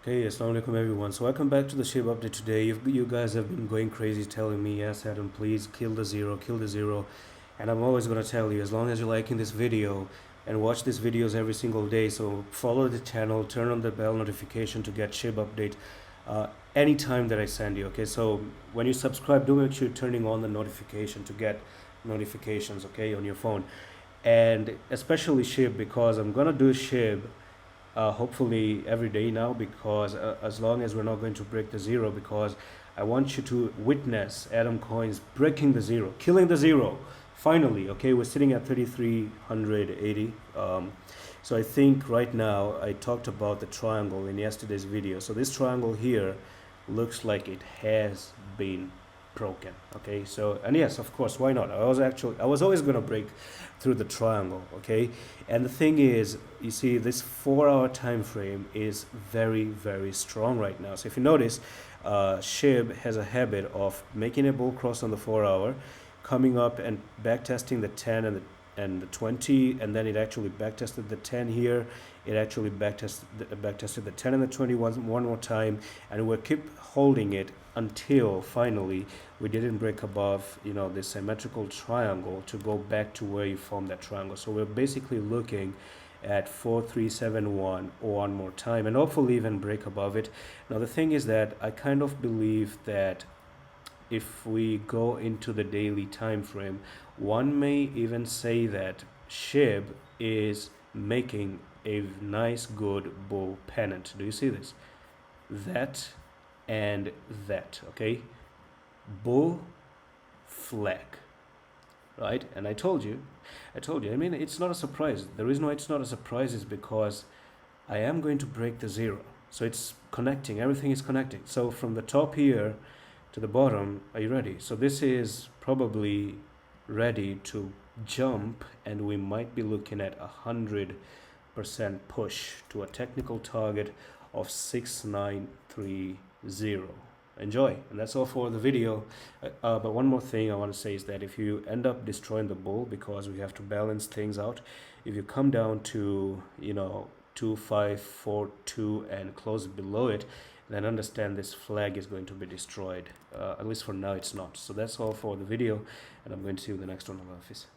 Okay, assalamu alaikum everyone. So welcome back to the SHIB update today. You guys have been going crazy telling me, yes Adam, please kill the zero. And I'm always going to tell you, as long as you're liking this video and watch these videos every single day, so follow the channel, turn on the bell notification to get SHIB update anytime that I send you. Okay, so when you subscribe, do make sure you're turning on the notification to get notifications, okay, on your phone. And especially SHIB, because I'm going to do SHIB hopefully every day now, because as long as we're not going to break the zero, because I want you to witness Adam Coins breaking the zero, killing the zero finally. Okay, we're sitting at 3380. So I think right now, I talked about the triangle in yesterday's video. So this triangle here looks like it has been broken. Okay, so, and yes, of course, why not? I was always going to break through the triangle. Okay, and the thing is, you see, this 4-hour time frame is very strong right now. So if you notice, SHIB has a habit of making a bull cross on the 4-hour, coming up and back testing the 10 and the 20, and then it actually back tested the 10 here. It actually back tested the 10 and the 20 one more time, and we'll keep holding it until finally we didn't break above, you know, this symmetrical triangle to go back to where you formed that triangle. So we're basically looking at 4371 one more time, and hopefully even break above it. Now the thing is that I kind of believe that if we go into the daily time frame, one may even say that SHIB is making a nice good bull pennant. Do you see this? That and that, okay? Bull flag, right? And I told you, I mean, it's not a surprise. The reason why it's not a surprise is because I am going to break the zero. So it's connecting, everything is connecting. So from the top here to the bottom, are you ready? So this is probably ready to jump, and we might be looking at 100% push to a technical target of 6930. Enjoy. And that's all for the video. But one more thing I want to say is that if you end up destroying the bull, because we have to balance things out, if you come down to, you know, 2542 and close below it, then understand this flag is going to be destroyed. At least for now it's not. So that's all for the video, and I'm going to see you in the next one. Allah Hafiz.